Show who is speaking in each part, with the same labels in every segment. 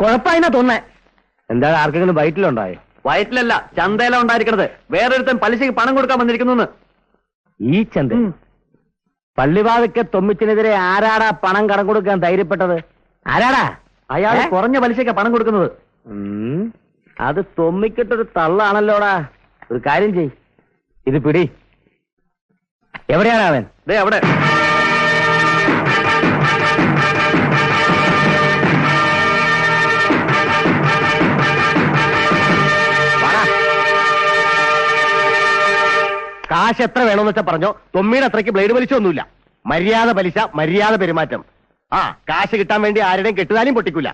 Speaker 1: കുഴപ്പമായിന്നാ തോന്നേ. എന്താ ആർക്കെങ്കിലും വയറ്റിലുണ്ടായോ? വയറ്റിലല്ല, ചന്തയില ഉണ്ടായിരിക്കണത്. വേറൊരുത്തൻ പലിശക്ക് പണം കൊടുക്കാൻ വന്നിരിക്കുന്നു. ഈ ചന്ത പള്ളിവാതിക്കെ തൊമ്മിച്ചിനെതിരെ ആരാടാ പണം കടം കൊടുക്കാൻ ധൈര്യപ്പെട്ടത്? ആരാടാ? അയാൾ കുറഞ്ഞ പലിശക്കാ പണം കൊടുക്കുന്നത്. അത് തൊമ്മിക്കിട്ടൊരു തള്ളാണല്ലോടാ. ഒരു കാര്യം ചെയ്, ഇത് പിടി. എവിടെയാണ് അവൻ? ദേ അവിടെ. കാശ് എത്ര വേണമെന്ന് വെച്ചാൽ പറഞ്ഞോ. തൊമ്മിയുടെ അത്രയ്ക്ക് ബ്ലേഡ് വലിച്ചൊന്നുമില്ല. മര്യാദ പലിശ, മര്യാദ പെരുമാറ്റം. കാശ് കിട്ടാൻ വേണ്ടി ആരുടെയും കെട്ടുതാലും പൊട്ടിക്കൂല.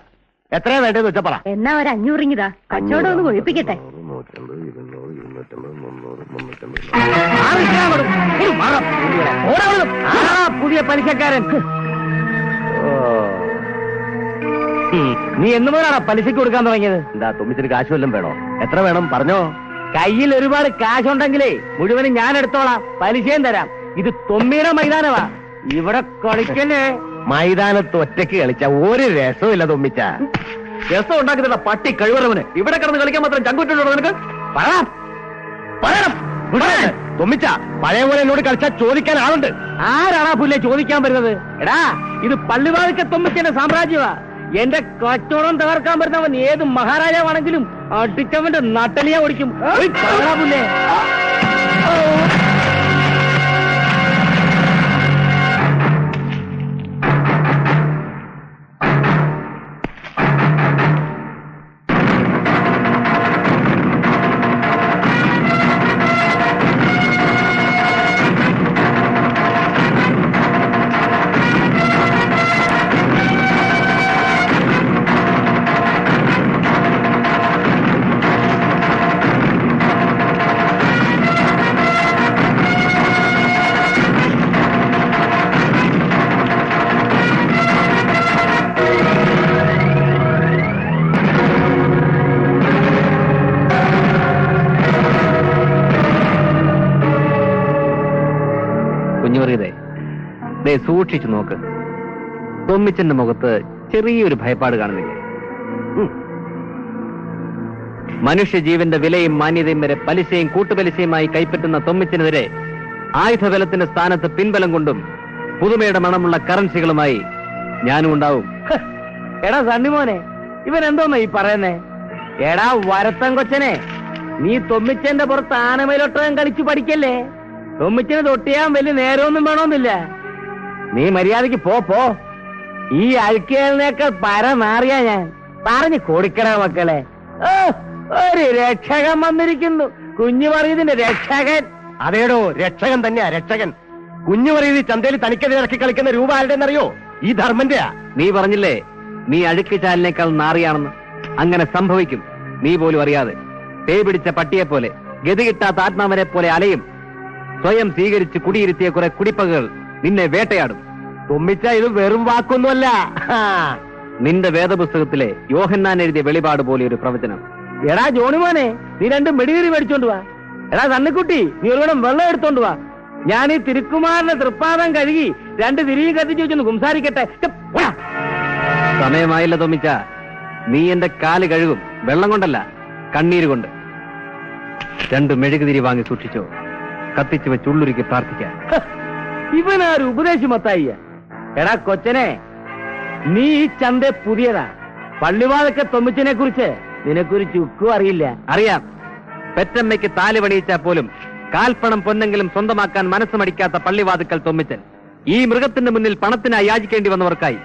Speaker 1: എത്രയാ വേണ്ടതെന്ന് വെച്ചാ പറ.
Speaker 2: എന്നാ ഒരു 500 ഇങ്ങിതാ, കച്ചവടം ഒന്ന് ഒഴിപ്പിക്കട്ടെ.
Speaker 1: പുതിയ പലിശക്കാരൻ. നീ എന്ന് പോലാണോ പലിശക്ക് കൊടുക്കാൻ തുടങ്ങിയത്? എന്താ തൊമ്മിച്ചിട്ട് കാശ് വല്ലതും വേണോ? എത്ര വേണം പറഞ്ഞോ. കയ്യിൽ ഒരുപാട് കാശുണ്ടെങ്കിലേ മുഴുവനും ഞാൻ എടുത്തോളാം, പലിശയും തരാം. ഇത് തൊമ്മിയുടെ മൈതാനമാ, ഇവിടെ കളിക്കല്ലേ. മൈതാനത്ത് ഒറ്റയ്ക്ക് കളിച്ച ഒരു രസമില്ല തൊമ്മിച്ച. രസം ഉണ്ടാക്കുന്നില്ല പട്ടി കഴിവറവന്. ഇവിടെ കിടന്ന് കളിക്കാൻ മാത്രം ചങ്കുറ്റുണ്ടോ നിനക്ക്? തൊമ്മിച്ച പഴയ പോലെ എന്നോട് കളിച്ചാൽ ചോദിക്കാൻ ആളുണ്ട്. ആരാണാ പുല്ലേ ചോദിക്കാൻ വരുന്നത്? എടാ, ഇത് പള്ളിവാതിക്കെ തൊമ്മിച്ചന്റെ സാമ്രാജ്യമാ. എന്റെ കച്ചവടം തകർക്കാൻ വരുന്നവൻ ഏത് മഹാരാജാവാണെങ്കിലും അടിച്ചവന്റെ നട്ടലിയാ ഓടിക്കും. പുല്ലേ സൂക്ഷിച്ചു നോക്ക്. തൊമ്മിച്ചന്റെ മുഖത്ത് ചെറിയൊരു ഭയപ്പാട് കാണുന്നില്ലേ? മനുഷ്യജീവന്റെ വിലയും മാന്യതയും വരെ പലിശയും കൂട്ടുപലിശയുമായി കൈപ്പറ്റുന്ന തൊമ്മിച്ചിനെതിരെ ആയുധബലത്തിന്റെ സ്ഥാനത്ത് പിൻബലം കൊണ്ടും പുതുമയുടെ മണമുള്ള കറൻസികളുമായി ഞാനും ഉണ്ടാവും. എടാ സണ്ണിമോനെ, ഇവൻ എന്തോന്നാ ഈ പറയുന്നേ? എടാ വരത്തൻ കൊച്ചനെ, നീ തൊമ്മിച്ചന്റെ പുറത്ത് ആനമയിലൊട്ടകം കളിച്ചു പഠിക്കല്ലേ. തൊമ്മിച്ചനെ തൊട്ടിയാൻ വലിയ നേരമൊന്നും വേണമെന്നില്ല. നീ മര്യാദക്ക് പോ. ഈ അഴുക്കിയതിനേക്കാൾ പരമാറിയാ ഞാൻ. പറഞ്ഞു കൊടുക്കണ മക്കളെ. ഒരു രക്ഷകൻ വന്നിരിക്കുന്നു. കുഞ്ഞു പറയതിന്റെ രക്ഷകൻ. അതേടോ, രക്ഷകൻ തന്നെയാ രക്ഷകൻ. കുഞ്ഞു പറയത് ചന്തയിൽ തനിക്കെതിരെ ഇറക്കി കളിക്കുന്ന രൂപ ആരുടെന്നറിയോ? ഈ ധർമ്മന്റെയാ. നീ പറഞ്ഞില്ലേ നീ അഴുക്ക് ചാലിനേക്കാൾ നാറിയാണെന്ന്. അങ്ങനെ സംഭവിക്കും, നീ പോലും അറിയാതെ. പേ പിടിച്ച പട്ടിയെപ്പോലെ, ഗതി കിട്ടാത്ത ആത്മാവനെ പോലെ അലയും. സ്വയം സ്വീകരിച്ച് കുടിയിരുത്തിയ കുറെ കുടിപ്പകൾ നിന്നെ വേട്ടയാടും. തൊമ്മിച്ച ഇത് വെറും വാക്കൊന്നുമല്ല. നിന്റെ വേദപുസ്തകത്തിലെ യോഹന്നാൻ എഴുതിയ വെളിപാട് പോലെ ഒരു പ്രവചനം. എടാ ജോണിമോനെ, നീ 2 മെടിതിരി മേടിച്ചോണ്ട് വാ. എടാ സണ്ണിക്കുട്ടി, നീ ഒരു വെള്ളം എടുത്തോണ്ട് വാ. ഞാൻ ഈ തിരുക്കുമാരന്റെ തൃപ്പാദം കഴുകി 2 തിരിയും കത്തിച്ചു വെച്ചൊന്ന് സംസാരിക്കട്ടെ. സമയമായില്ല തൊമ്മിച്ച. നീ എന്റെ കാല് കഴുകും, വെള്ളം കൊണ്ടല്ല, കണ്ണീര് കൊണ്ട്. 2 മെഴുകുതിരി വാങ്ങി സൂക്ഷിച്ചോ. കത്തിച്ചു വെച്ച് ഉള്ളുരുക്കി പ്രാർത്ഥിക്കാൻ. ഇവനാരു ഉപദേശി മത്തായിയ. എടാ കൊച്ചനെ, നീ ഈ ചന്ത പുതിയതാ. പള്ളിവാതൊക്കെ തൊമ്മിച്ചനെ കുറിച്ച് നിനക്കൊരു ചുക്കും അറിയില്ല. അറിയാം. പെറ്റമ്മയ്ക്ക് താലി പണിയിച്ചാൽ പോലും കാൽപ്പണം പൊന്നെങ്കിലും സ്വന്തമാക്കാൻ മനസ്സ് മടിക്കാത്ത പള്ളിവാതുക്കൽ തൊമ്മിച്ചൻ ഈ മൃഗത്തിന്റെ മുന്നിൽ പണത്തിനായി യാചിക്കേണ്ടി വന്നവർക്കായി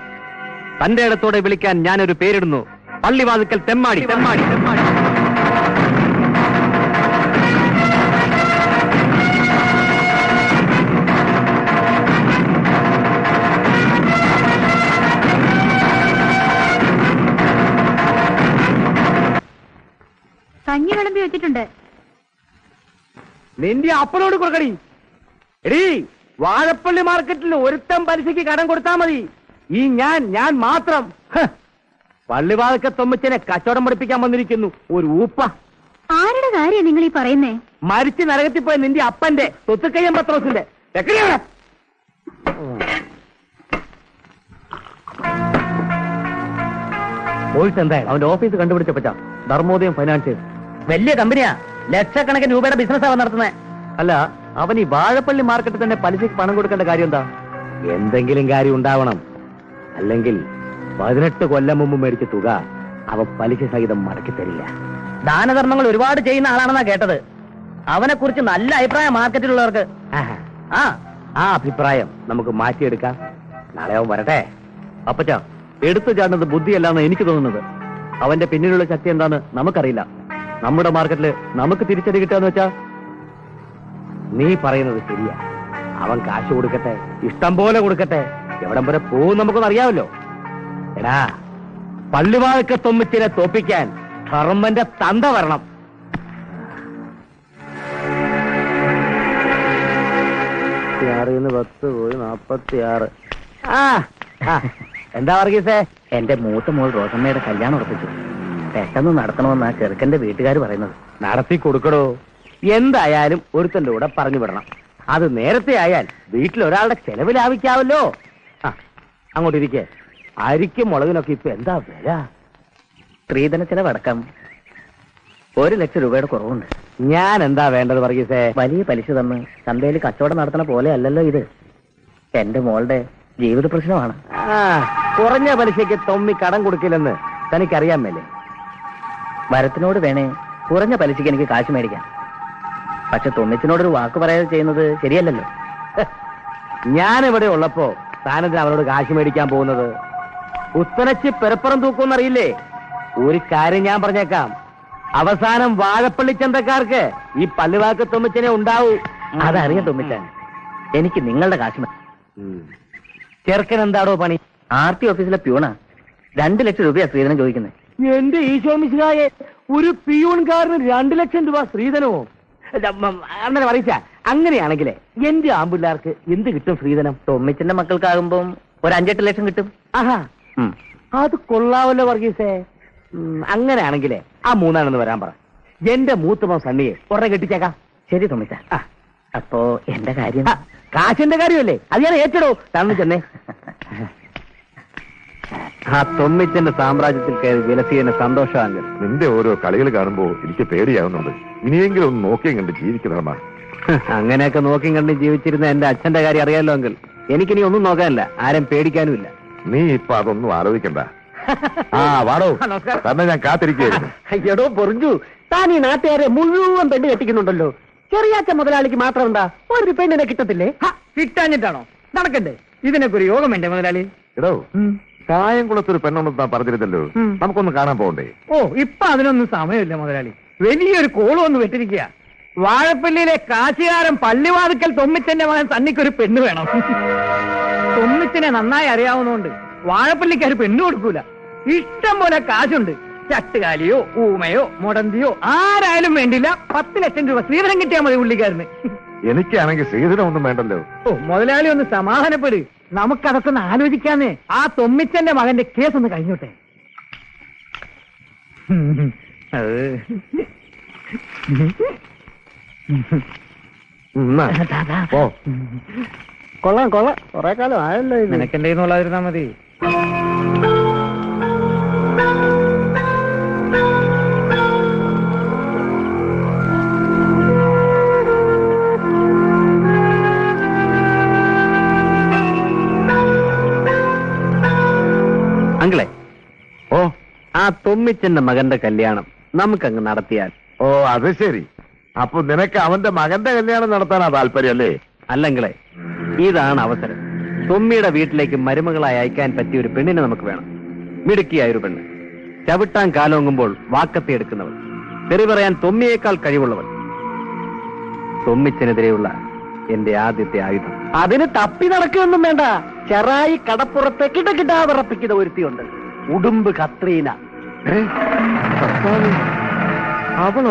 Speaker 1: തന്റെ ഇടത്തോടെ വിളിക്കാൻ ഞാനൊരു പേരിടുന്നു. പള്ളിവാതുക്കൽ തെമ്മാടി. തെമ്മാടി തെമ്മാടി
Speaker 2: കഞ്ഞി വിളമ്പി വെച്ചിട്ടുണ്ട്.
Speaker 1: നിന്റെ അപ്പനോട് കൊടുക്കടി. എടീ, വാഴപ്പള്ളി മാർക്കറ്റിൽ ഒരുത്തം പലിശയ്ക്ക് കടം കൊടുത്താൽ മതി. ഈ ഞാൻ മാത്രം. പള്ളിവാതൊക്കെ തൊമ്മിച്ചനെ കച്ചവടം പഠിപ്പിക്കാൻ വന്നിരിക്കുന്നു ഒരു ഊപ്പ.
Speaker 2: ആരുടെ കാര്യം നിങ്ങൾ ഈ പറയുന്നേ?
Speaker 1: മരിച്ച് നരകത്തിൽ പോയ നിന്റെ അപ്പന്റെ സ്വത്തുക്കയ്യം പത്രോസിന്റെ. പോയിട്ട് എന്തായാലും അവന്റെ ഓഫീസ് കണ്ടുപിടിച്ചപ്പറ്റാ ധർമ്മോദയം ഫൈനാൻഷ്യൽസ്.
Speaker 3: വലിയ കമ്പനിയാ, ലക്ഷക്കണക്കിന് രൂപയുടെ ബിസിനസ്സാണ് നടത്തുന്നത്.
Speaker 1: അല്ല, അവൻ ഈ വാഴപ്പള്ളി മാർക്കറ്റിൽ തന്നെ പലിശക്ക് പണം കൊടുക്കേണ്ട കാര്യം എന്താ? എന്തെങ്കിലും കാര്യം ഉണ്ടാവണം. അല്ലെങ്കിൽ 18 കൊല്ലം മുമ്പ് മേടിച്ച തുക അവൻ പലിശ സഹിതം മടക്കി തരില്ല.
Speaker 3: ദാനധർമ്മങ്ങൾ ഒരുപാട് ചെയ്യുന്ന ആളാണെന്നാ കേട്ടത്. അവനെ കുറിച്ച് നല്ല അഭിപ്രായം മാർക്കറ്റിലുള്ളവർക്ക്.
Speaker 1: ആഹാ.
Speaker 3: ആ
Speaker 1: ആ അഭിപ്രായം നമുക്ക് മാറ്റിയെടുക്കാം. നാളെ അവൻ വരട്ടെ. അപ്പച്ചാ, എടുത്തു ചാടുന്നത് ബുദ്ധിയല്ലാന്ന് എനിക്ക് തോന്നുന്നത്. അവന്റെ പിന്നിലുള്ള ശക്തി എന്താന്ന് നമുക്കറിയില്ല. നമ്മുടെ മാർക്കറ്റില് നമുക്ക് തിരിച്ചടി കിട്ടാന്ന് വെച്ചാ നീ പറയുന്നത് ശരിയാ. അവൻ കാശ് കൊടുക്കട്ടെ, ഇഷ്ടം പോലെ കൊടുക്കട്ടെ. എവിടം വരെ പോകും നമുക്കൊന്നും അറിയാമല്ലോ. എടാ, പള്ളിവാഴക്ക തൊമ്മിച്ചിനെ തോപ്പിക്കാൻ ധർമ്മന്റെ തന്ത വരണം. ന്ന് 10 പോയി 46. എന്താ വർഗീസേ?
Speaker 3: എന്റെ മൂത്ത മോൾ റോസമ്മയുടെ കല്യാണം ഉറപ്പിച്ചു. പെട്ടെന്ന് നടത്തണമെന്നാ ചെറുക്കന്റെ വീട്ടുകാർ പറയുന്നത്.
Speaker 1: നടത്തി കൊടുക്കടോ. എന്തായാലും ഒരുത്തന്റെ കൂടെ പറഞ്ഞു വിടണം. അത് നേരത്തെ ആയാൽ വീട്ടിൽ ഒരാളുടെ ചെലവ് ലാഭിക്കാവല്ലോ. അങ്ങോട്ടിരിക്കേ. അരിക്കും മുളകിനൊക്കെ ഇപ്പൊ എന്താ വില?
Speaker 3: സ്ത്രീധന ചെലവടക്കം 1 ലക്ഷം രൂപയുടെ കുറവുണ്ട്.
Speaker 1: ഞാൻ എന്താ വേണ്ടത് വർഗീസേ?
Speaker 3: വലിയ പലിശ തന്ന് ചന്തയിൽ കച്ചവടം നടത്തണ പോലെ അല്ലല്ലോ ഇത്. എന്റെ മോളുടെ ജീവിത പ്രശ്നമാണ്.
Speaker 1: കുറഞ്ഞ പലിശയ്ക്ക് തൊമ്മി കടം കൊടുക്കില്ലെന്ന് തനിക്കറിയാൻ മേലേ?
Speaker 3: മരത്തിനോട് വേണേ കുറഞ്ഞ പലിശയ്ക്ക് എനിക്ക് കാശ് മേടിക്കാം. പക്ഷെ തൊമ്മിച്ചിനോടൊരു വാക്ക് പറയാതെ ചെയ്യുന്നത് ശരിയല്ലല്ലോ.
Speaker 1: ഞാനിവിടെ ഉള്ളപ്പോ താനെന്തിനാ അവനോട് കാശ് മേടിക്കാൻ പോകുന്നത്? കുത്തനച്ച് പെരപ്പുറം തൂക്കുമെന്നറിയില്ലേ? ഒരു കാര്യം ഞാൻ പറഞ്ഞേക്കാം. അവസാനം വാഴപ്പള്ളി ചന്തക്കാർക്ക് ഈ പള്ളിവാക്ക് തൊമ്മിച്ചനെ ഉണ്ടാവൂ.
Speaker 3: അതറിയാം തൊമ്മിച്ചാൻ. എനിക്ക് നിങ്ങളുടെ കാശ് മതി.
Speaker 1: ചെറുക്കൻ എന്താടോ പണി?
Speaker 3: RT ഓഫീസിലെ പ്യൂണാ. 2 ലക്ഷം രൂപയാ സ്ത്രീധനം ചോദിക്കുന്നത്.
Speaker 1: എന്റെ ഈശോമിശിഹായെ, ഒരു പിയൂൺകാരന് 2 ലക്ഷം രൂപ സ്ത്രീധനമോ? അങ്ങനെ പറയിച്ച. അങ്ങനെയാണെങ്കിലേ എന്റെ ആമ്പിള്ളേർക്ക് എന്ത് കിട്ടും സ്ത്രീധനം?
Speaker 3: തൊമ്മിച്ചിന്റെ മക്കൾക്കാകുമ്പം ഒരു 5-8 ലക്ഷം കിട്ടും.
Speaker 1: ആഹാ, അത് കൊള്ളാവല്ലോ വർഗീസേ. അങ്ങനെയാണെങ്കിലേ ആ 3 വരാൻ പറ. എന്റെ മൂത്തമോ സണ്ണിയെ ഉടനെ കെട്ടിച്ചേക്കാം.
Speaker 3: ശരി തൊമ്മിച്ച. അപ്പോ എന്റെ കാര്യം?
Speaker 1: കാശിന്റെ കാര്യമല്ലേ, അത് ഞാൻ ഏറ്റെടോ. തന്നു ചെന്നേ. ആ തൊമ്മിച്ചന്റെ സാമ്രാജ്യത്തിൽ കയറി വിലസിയതിന്റെ സന്തോഷമാണ്.
Speaker 4: നിന്റെ ഓരോ കളികൾ കാണുമ്പോ എനിക്ക് പേടിയാവുന്നുണ്ട്. ഇനിയെങ്കിലും ഒന്ന് നോക്കിയും കണ്ട് ജീവിക്കണമാ.
Speaker 1: അങ്ങനെയൊക്കെ നോക്കിയും കണ്ട് ജീവിച്ചിരുന്ന എന്റെ അച്ഛന്റെ കാര്യം അറിയാലോ എങ്കിൽ എനിക്കിനി ഒന്നും നോക്കാനില്ല, ആരും പേടിക്കാനുമില്ല.
Speaker 4: നീ ഇപ്പൊ അതൊന്നും ആലോചിക്കണ്ട. വാടോ, തന്നെ ഞാൻ കാത്തിരിക്കുകയായിരുന്നു.
Speaker 1: എടോ പൊറിഞ്ഞു, താൻ ഈ നാട്ടുകാരെ മുഴുവൻ പെണ്ണ് കെട്ടിക്കുന്നുണ്ടല്ലോ. ചെറിയാച്ച മുതലാളിക്ക് മാത്രം എന്താ ഒരു പെണ്ണിനെ കിട്ടത്തില്ലേ?
Speaker 3: കിട്ടാഞ്ഞിട്ടാണോ? നടക്കണ്ടേ? ഇതിനൊക്കെ ഒരു യോഗം വേണ്ടേ മുതലാളി?
Speaker 4: എടോ, കായംകുളത്തൊരു പെണ്ണുണ്ടെന്ന് താൻ പറഞ്ഞിരുന്നല്ലോ. നമുക്കൊന്ന് കാണാൻ പോകണ്ടേ?
Speaker 3: ഓ, ഇപ്പൊ അതിനൊന്നും സമയമില്ല മുതലാളി. വലിയൊരു കോളം ഒന്ന് വെട്ടിരിക്കുക. വാഴപ്പള്ളിയിലെ കാശുകാരൻ പള്ളിവാതിക്കൽ തൊമ്മിച്ചന്റെ മകൻ സണ്ണിക്കൊരു പെണ്ണ് വേണം. തൊമ്മിച്ചനെ നന്നായി അറിയാവുന്നതുകൊണ്ട് വാഴപ്പള്ളിക്കാർ പെണ്ണ് കൊടുക്കൂല. ഇഷ്ടം പോലെ കാശുണ്ട്. ചട്ടുകാലിയോ ഊമയോ മുടന്തിയോ ആരായാലും വേണ്ടില്ല. 10 ലക്ഷം രൂപ സ്ത്രീധനം കിട്ടിയാൽ മതി പുള്ളിക്കാരന്.
Speaker 4: എനിക്കാണെങ്കിൽ സ്ത്രീധനം ഒന്നും വേണ്ടല്ലോ.
Speaker 3: ഓ, മുതലാളി ഒന്ന് സമാധാനപ്പെട്. നമുക്കതൊക്കെ ഒന്ന് ആലോചിക്കാന്നേ. ആ തൊമ്മിച്ചന്റെ മകന്റെ കേസ് ഒന്ന് കഴിഞ്ഞോട്ടെ.
Speaker 1: കൊള്ളാം കൊള്ളാം, കുറെ കാലം ആയല്ലോ.
Speaker 3: നിനക്കെന്റെ കയ്യിന്നുള്ളാതിരുന്നാ മതി.
Speaker 1: അങ്കിളെ, ആ തൊമ്മിച്ചന്റെ മകന്റെ കല്യാണം നമുക്കങ്ങ് നടത്തിയാൽ?
Speaker 4: ഓ, അത് ശരി. അപ്പൊ നിനക്ക് അവന്റെ മകന്റെ കല്യാണം നടത്താനാ താല്പര്യം അല്ലേ?
Speaker 1: അല്ലെങ്കിലേ, ഇതാണ് അവസരം. തൊമ്മിയുടെ വീട്ടിലേക്ക് മരുമകളായി അയക്കാൻ പറ്റിയ ഒരു പെണ്ണിനെ നമുക്ക് വേണം. മിടുക്കിയായ ഒരു പെണ്ണ്, ചവിട്ടാൻ കാലോങ്ങുമ്പോൾ വാക്കത്തി എടുക്കുന്നവൾ, തെറി പറയാൻ തൊമ്മിയേക്കാൾ കഴിവുള്ളവൾ. തൊമ്മിച്ചനെതിരെയുള്ള എന്റെ ആദ്യത്തെ ആയുധം. അതിന് തപ്പി നടക്കുകയൊന്നും വേണ്ട. ചെറായി കടപ്പുറത്ത് കിടകിടാ വിറപ്പിക്കുന്ന ഒരുത്തിയുണ്ട്, ഉടുമ്പ് കത്രീന. അവൾ